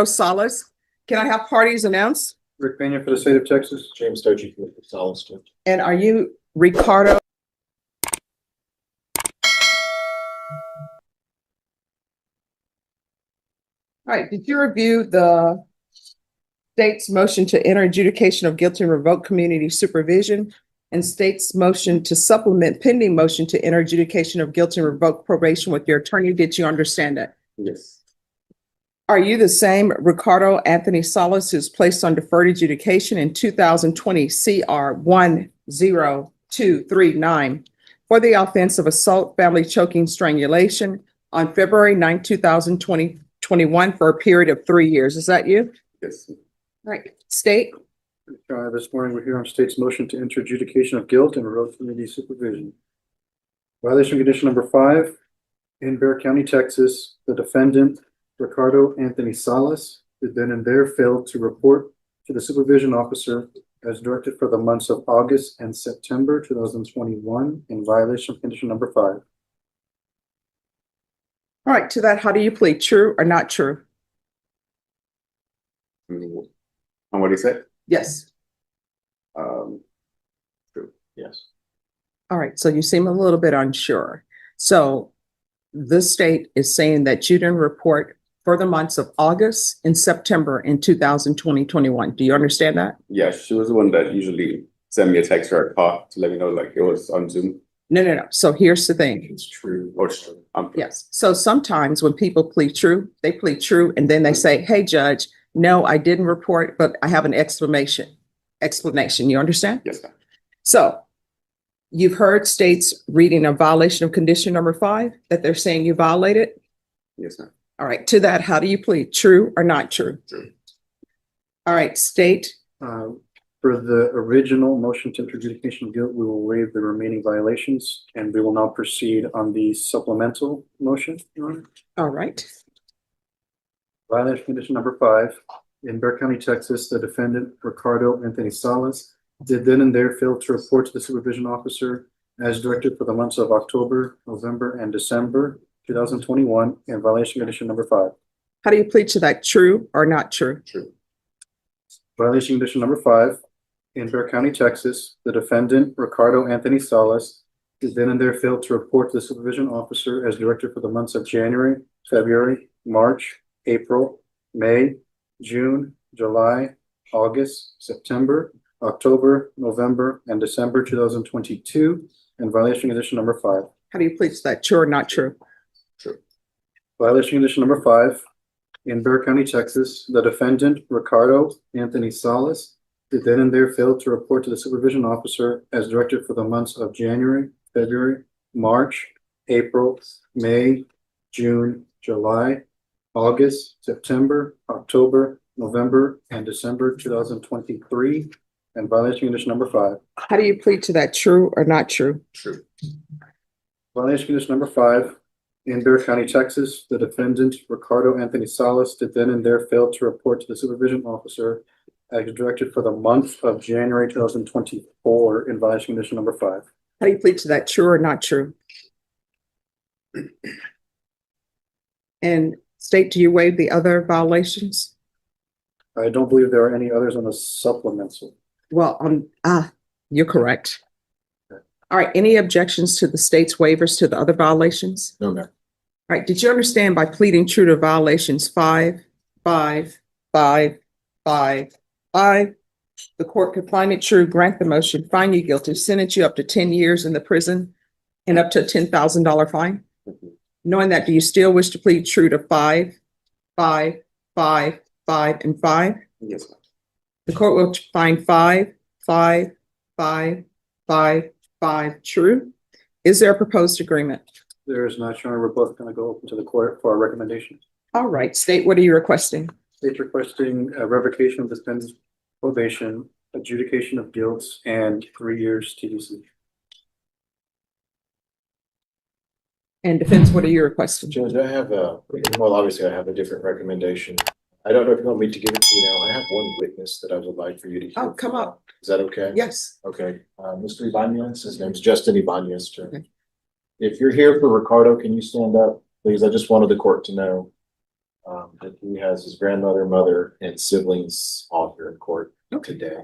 Salas. Can I have parties announced? Rick Pena for the state of Texas. James Stoji for Solid. And are you Ricardo? All right, did you review the state's motion to enter adjudication of guilty and revoke community supervision and state's motion to supplement pending motion to enter adjudication of guilty and revoke probation with your attorney? Did you understand that? Yes. Are you the same Ricardo Anthony Salas who's placed on deferred adjudication in 2020 CR 10239 for the offense of assault, family choking, strangulation on February 9, 2021 for a period of 3 years? Is that you? Yes. All right, state. This morning, we're here on state's motion to enter adjudication of guilt and revoke community supervision. Violation condition number 5, in Bexar County, Texas, the defendant, Ricardo Anthony Salas, did then and there failed to report to the supervision officer as directed for the months of August and September 2021 in violation of condition number 5. All right, to that, how do you plead? True or not true? On what he said? Yes. True. Yes. All right, so you seem a little bit unsure. So the state is saying that you didn't report for the months of August and September in 2021. Do you understand that? Yeah, she was the one that usually sent me a text or a call to let me know like it was on Zoom. No. So here's the thing. It's true. Or Yes. So sometimes when people plead true, they plead true and then they say, hey, judge, no, I didn't report, but I have an explanation. You understand? Yes, ma'am. So you've heard states reading a violation of condition number 5 that they're saying you violated. Yes, ma'am. All right. To that, how do you plead? True or not true? True. All right. State. For the original motion to enter adjudication of guilt, we will waive the remaining violations and we will now proceed on the supplemental motion, Your Honor. All right. Violation condition number 5, in Bexar County, Texas, the defendant, Ricardo Anthony Salas, did then and there fail to report to the supervision officer as directed for the months of October, November, and December 2021 in violation condition number 5. How do you plead to that? True or not true? True. Violation condition number 5, in Bexar County, Texas, the defendant, Ricardo Anthony Salas, did then and there fail to report to the supervision officer as directed for the months of January, February, March, April, May, June, July, August, September, October, November, and December 2022 in violation condition number 5. How do you plead to that? True or not true? True. Violation condition number 5, in Bexar County, Texas, the defendant, Ricardo Anthony Salas, did then and there fail to report to the supervision officer as directed for the months of January, February, March, April, May, June, July, August, September, October, November, and December 2023 and violation condition number 5. How do you plead to that? True or not true? True. Violation condition number 5, in Bexar County, Texas, the defendant, Ricardo Anthony Salas, did then and there fail to report to the supervision officer as directed for the month of January 2024 in violation condition number 5. How do you plead to that? True or not true? And state, do you waive the other violations? I don't believe there are any others on the supplemental. Well, you're correct. All right. Any objections to the state's waivers to the other violations? No, ma'am. All right. Did you understand by pleading true to violations 5, 5, 5, 5, 5, the court could find it true, grant the motion, find you guilty, sentence you up to 10 years in the prison and up to a $10,000 fine? Knowing that, do you still wish to plead true to 5, 5, 5, 5, and 5? Yes, ma'am. The court will find 5, 5, 5, 5, 5 true. Is there a proposed agreement? There is not, Your Honor. We're both going to go open to the court for our recommendation. All right, state, what are you requesting? State's requesting a revocation of defendant's probation, adjudication of guilt, and 3 years TDC. And defense, what are you requesting? Judge, I have obviously I have a different recommendation. I don't know if you want me to give it to you now. I have one witness that I would like for you to hear. Oh, come up. Is that okay? Yes. Okay, Mr. Ibanez, his name's Justin Ibanez. Okay. If you're here for Ricardo, can you stand up, please? I just wanted the court to know. that he has his grandmother, mother, and siblings all here in court Okay. today.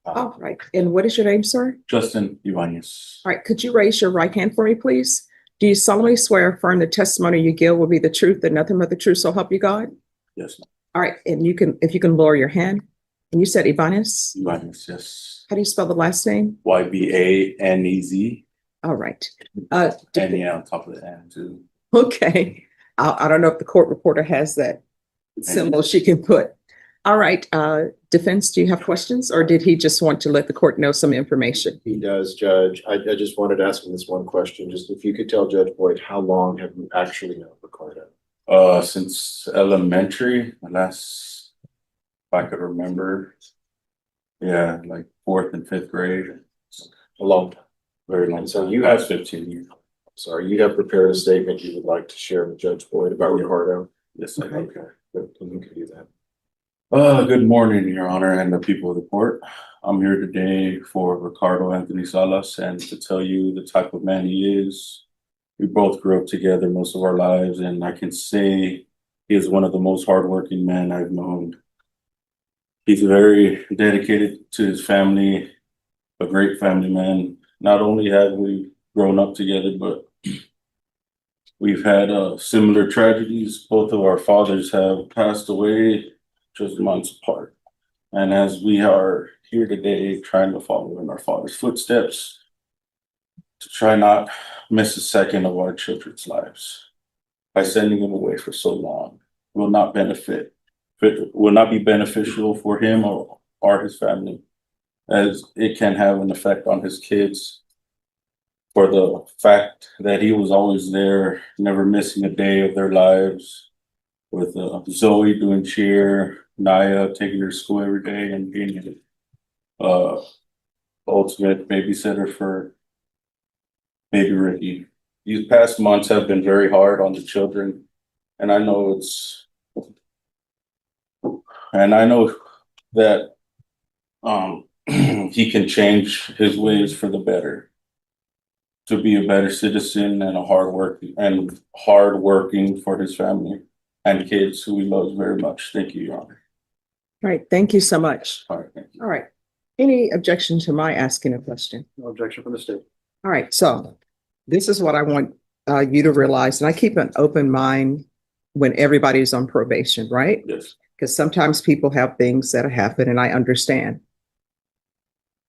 All right. And what is your name, sir? Justin Ibanez. All right. Could you raise your right hand for me, please? Do you solemnly swear or affirm the testimony you give will be the truth and nothing but the truth, so help you God? Yes, All right. And if you can lower your hand. And you said Ibanez? Ibanez, yes. How do you spell the last name? Ybanez, All right. and yeah, on top of the N too. Okay. I don't know if the court reporter has that symbol she can put. All right. Defense, do you have questions, or did he just want to let the court know some information? He does, Judge. I just wanted to ask him this one question. Just if you could tell Judge Boyd, how long have you actually known Ricardo? Since elementary, if I could remember. Yeah, like 4th and 5th grade. A long time. Very long. So time. you Past have- 15 years. Sorry, you have prepared a statement you would like to share with Judge Boyd about Ricardo? Yes, I do. Okay, good. You can do that. Good morning, Your Honor, and the people of the court. I'm here today for Ricardo Anthony Salas and to tell you the type of man he is. We both grew up together most of our lives, and I can say he is one of the most hardworking men I've known. He's very dedicated to his family, a great family man. Not only have we grown up together, but we've had similar tragedies. Both of our fathers have passed away just months apart. And as we are here today trying to follow in our father's footsteps, to try not miss a second of our children's lives by sending them away for so long will not be beneficial for him or his family, as it can have an effect on his kids. For the fact that he was always there, never missing a day of their lives, with Zoe doing cheer, Naya taking her to school every day, and being an ultimate babysitter for baby Ricky. These past months have been very hard on the children, and I know that he can change his ways for the better, to be a better citizen and hardworking for his family and kids who he loves very much. Thank you, Your Honor. All right. Thank you so much. All right, thank you. All right. Any objection to my asking a question? No objection from the state. All right. So this is what I want you to realize, and I keep an open mind when everybody's on probation, right? Yes. Because sometimes people have things that happen, and I understand.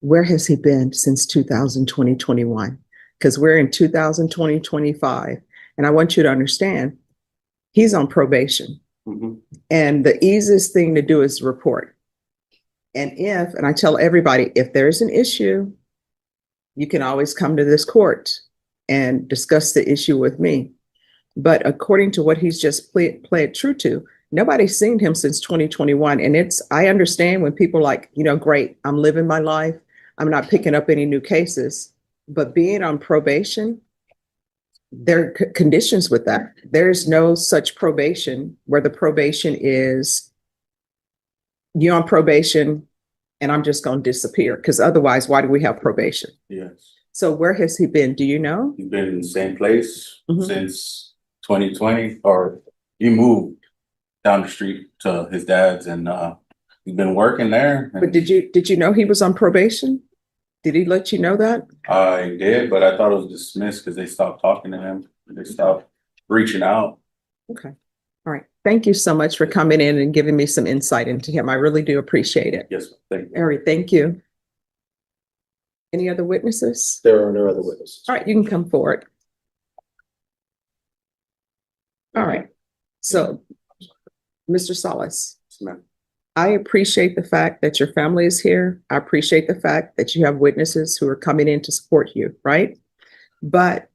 Where has he been since 2021? Because we're in 2025, and I want you to understand, he's on probation. Mhm. And the easiest thing to do is report. And I tell everybody, if there's an issue, you can always come to this court and discuss the issue with me. But according to what he's just played true to, nobody's seen him since 2021. And I understand when people are like, great, I'm living my life, I'm not picking up any new cases. But being on probation, there are conditions with that. There's no such probation where the probation is you're on probation and I'm just going to disappear, because otherwise, why do we have probation? Yes. So where has he been? Do you know? He's been in the same place Mhm. since 2020, or he moved down the street to his dad's, and he's been working there. But did you know he was on probation? Did he let you know that? I did, but I thought it was dismissed because they stopped talking to him. They stopped reaching out. Okay. All right. Thank you so much for coming in and giving me some insight into him. I really do appreciate it. Yes, thank you. All right. Thank you. Any other witnesses? There are no other witnesses. All right. You can come forward. All right. So, Mr. Salas, Yes, ma'am. I appreciate the fact that your family is here. I appreciate the fact that you have witnesses who are coming in to support you, right? But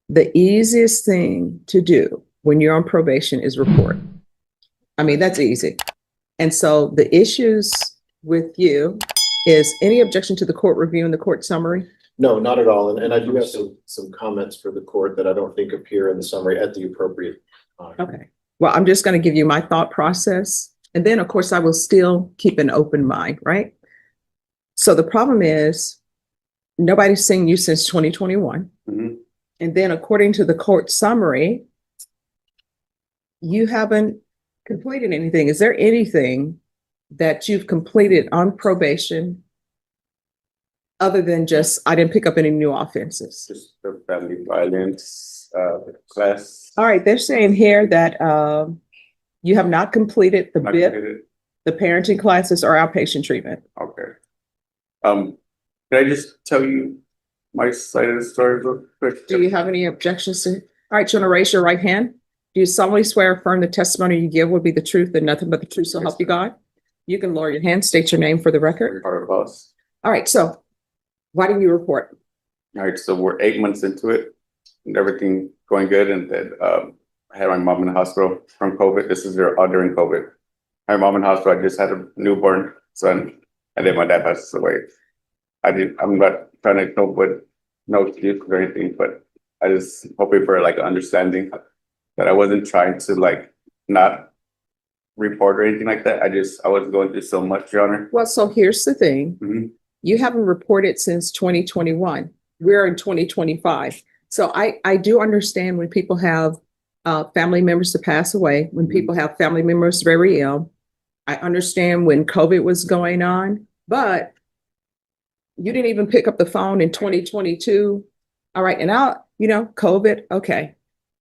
the easiest thing to do when you're on probation is report. I mean, that's easy. And so the issues with you is any objection to the court review and the court summary? No, not at all. And I do have some comments for the court that I don't think appear in the summary at the appropriate time. Okay. Well, I'm just going to give you my thought process. And then, of course, I will still keep an open mind, right? So the problem is nobody's seen you since 2021. Mhm. And then according to the court summary, you haven't completed anything, is there anything that you've completed on probation other than just, I didn't pick up any new offenses? Just the family violence, class. All right, they're saying here that you have not completed the Not BIP, completed. the parenting classes, or outpatient treatment. Okay. Can I just tell you my side of the story real quick? Do you have any objections to? All right, you want to raise your right hand? Do you solemnly swear or affirm the testimony you give will be the truth and nothing but the truth, so help you God? You can lower your hand, state your name for the record. Ricardo Boss. All right, so why didn't you report? All right, so we're 8 months into it and everything going good. And then I had my mom in the hospital from COVID. This is all during COVID. My mom in the hospital, I just had a newborn son, and then my dad passed away. I'm not trying to come up with no excuse or anything, but I just hoping for like understanding that I wasn't trying to like not report or anything like that. I was going through so much, Your Honor. Well, so here's the thing. Mhm. You haven't reported since 2021. We're in 2025. So I do understand when people have family members to pass away, when people have family members very ill. I understand when COVID was going on, but you didn't even pick up the phone in 2022. All right. And now, COVID, okay.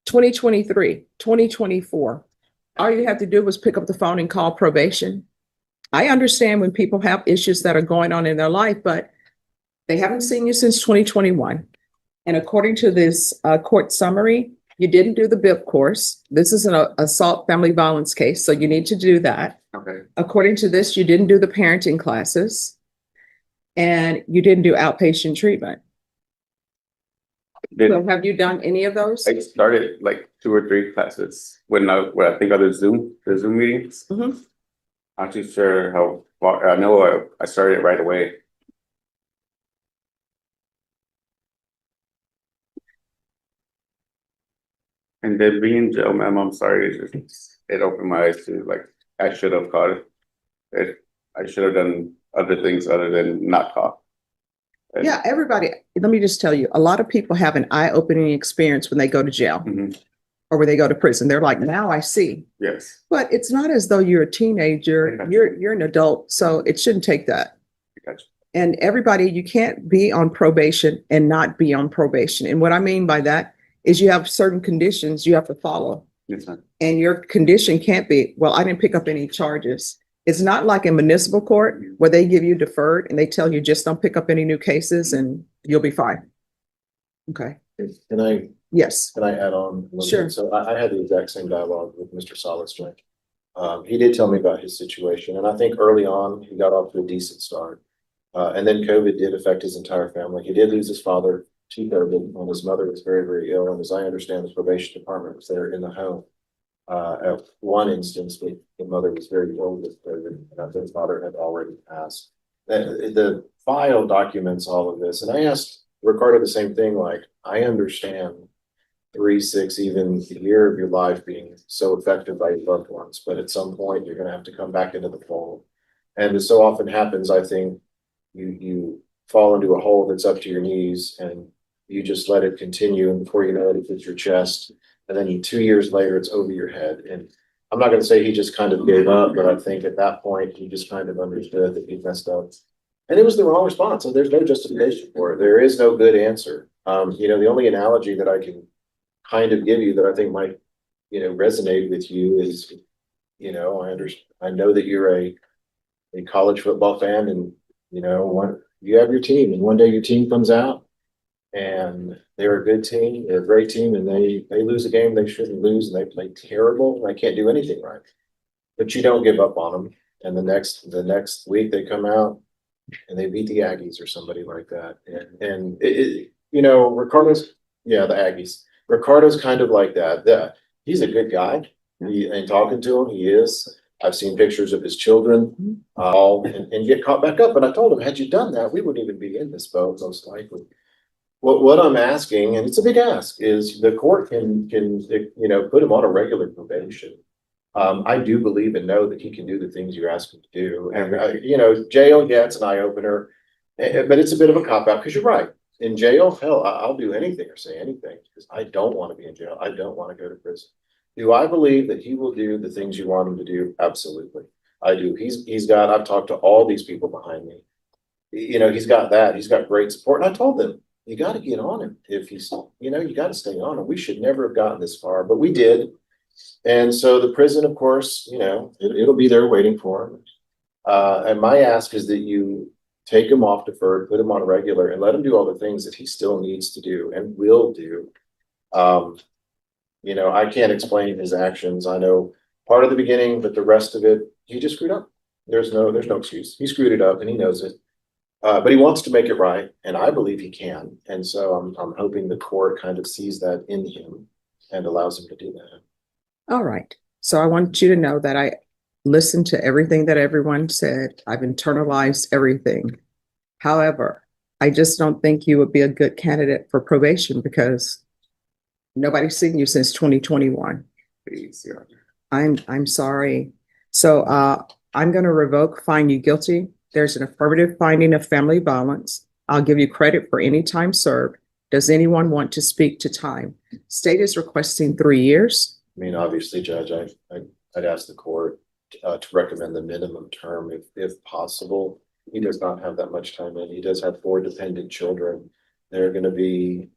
2023, 2024. All you have to do was pick up the phone and call probation. I understand when people have issues that are going on in their life, but they haven't seen you since 2021. And according to this court summary, you didn't do the BIP course. This is an assault family violence case, so you need to do that. Okay. According to this, you didn't do the parenting classes and you didn't do outpatient treatment. So have you done any of those? I started like 2 or 3 classes when I think of the Zoom meetings. Mhm. I'm not too sure how far. I know I started it right away. And then being in jail, ma'am, I'm sorry. It opened my eyes to like I should have caught it. I should have done other things other than not caught. And- Yeah, everybody, let me just tell you, a lot of people have an eye-opening experience when they go to jail Mhm. or when they go to prison. They're like, now I see. Yes. But it's not as though you're a teenager, Gotcha. you're an adult, so it shouldn't take that. Gotcha. And everybody, you can't be on probation and not be on probation. And what I mean by that is you have certain conditions you have to follow. Yes, ma'am. And your condition can't be, well, I didn't pick up any charges. It's not like in municipal court where they give you deferred and they tell you just don't pick up any new cases and you'll be fine. Okay, Can I yes, Can I add on? a little Sure. bit? So I had the exact same dialogue with Mr. Salas. He did tell me about his situation, and I think early on, he got off to a decent start. And then COVID did affect his entire family. He did lose his father to COVID, and his mother was very, very ill. And as I understand, the probation department was there in the home. At one instance, the mother was very ill with COVID, and his father had already passed. The file documents all of this, and I asked Ricardo the same thing, like, I understand 3, 6, even a year of your life being so affected by your loved ones, but at some point you're gonna have to come back into the fold. And as so often happens, I think you fall into a hole that's up to your knees and you just let it continue, and before you know it, it hits your chest. And then 2 years later, it's over your head. And I'm not gonna say he just kind of gave up, but I think at that point, he just kind of understood that he messed up. And it was the wrong response, so there's no justification for it. There is no good answer. The only analogy that I can kind of give you that I think might, resonate with you is, I know that you're a college football fan, and you have your team, and one day your team comes out and they're a good team, they're a great team, and they lose a game they shouldn't lose, and they play terrible, and they can't do anything right. But you don't give up on them, and the next week they come out and they beat the Aggies or somebody like that. And Ricardo's, the Aggies. Ricardo's kind of like that. He's a good guy. And talking to him, he is. I've seen pictures of his children and get caught back up. But I told him, had you done that, we wouldn't even be in this boat, most likely. What I'm asking, and it's a big ask, is the court can put him on a regular probation. I do believe and know that he can do the things you're asking to do. And, jail, yeah, it's an eye opener, but it's a bit of a cop out because you're right. In jail, hell, I'll do anything or say anything because I don't want to be in jail. I don't want to go to prison. Do I believe that he will do the things you want him to do? Absolutely. I do. I've talked to all these people behind me. You know, he's got great support. And I told them, you got to get on him. If he's, you got to stay on him. We should never have gotten this far, but we did. And so the prison, of course, it'll be there waiting for him. And my ask is that you take him off deferred, put him on regular, and let him do all the things that he still needs to do and will do. I can't explain his actions. I know part of the beginning, but the rest of it, he just screwed up. There's no excuse. He screwed it up and he knows it. But he wants to make it right, and I believe he can. And so I'm hoping the court kind of sees that in him and allows him to do that. All right. So I want you to know that I listened to everything that everyone said. I've internalized everything. However, I just don't think you would be a good candidate for probation because nobody's seen you since 2021. Please, Your Honor. I'm sorry. So I'm going to revoke, find you guilty. There's an affirmative finding of family violence. I'll give you credit for any time served. Does anyone want to speak to time? State is requesting 3 years. I mean, obviously, Judge, I'd ask the court to recommend the minimum term if possible. He does not have that much time in. He does have 4 dependent children. They're going to be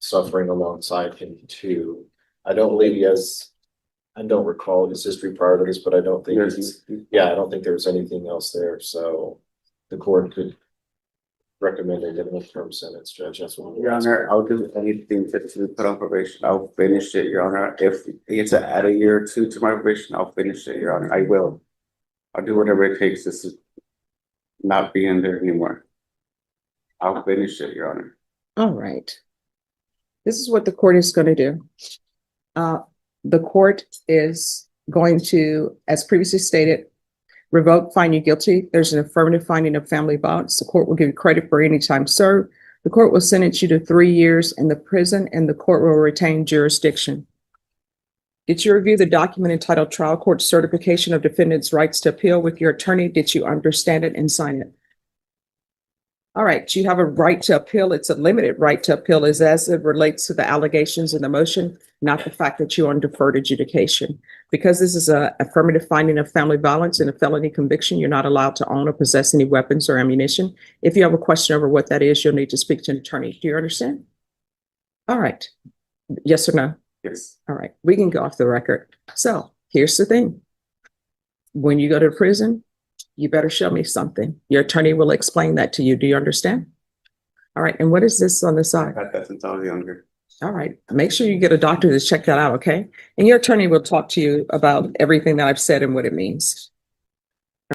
suffering alongside him too. I don't believe he has. I don't recall his history prior to this, but I don't think I don't think there was anything else there. So the court could recommend a minimum term sentence, Judge. That's what Your Honor, I'll do anything to put on probation. I'll finish it, Your Honor. If it's to add a year or 2 to my probation, I'll finish it, Your Honor. I will. I'll do whatever it takes to not be in there anymore. I'll finish it, Your Honor. All right. This is what the court is going to do. The court is going to, as previously stated, revoke, find you guilty. There's an affirmative finding of family violence. The court will give you credit for any time served. The court will sentence you to 3 years in the prison and the court will retain jurisdiction. Did you review the document entitled Trial Court Certification of Defendant's Rights to Appeal with your attorney? Did you understand it and sign it? All right, you have a right to appeal. It's a limited right to appeal as it relates to the allegations in the motion, not the fact that you're on deferred adjudication. Because this is an affirmative finding of family violence and a felony conviction, you're not allowed to own or possess any weapons or ammunition. If you have a question over what that is, you'll need to speak to an attorney. Do you understand? All right. Yes or no? Yes. All right, we can go off the record. So here's the thing. When you go to prison, you better show me something. Your attorney will explain that to you. Do you understand? All right, and what is this on the side? I've had that since I was younger. All right, make sure you get a doctor to check that out, okay? And your attorney will talk to you about everything that I've said and what it means.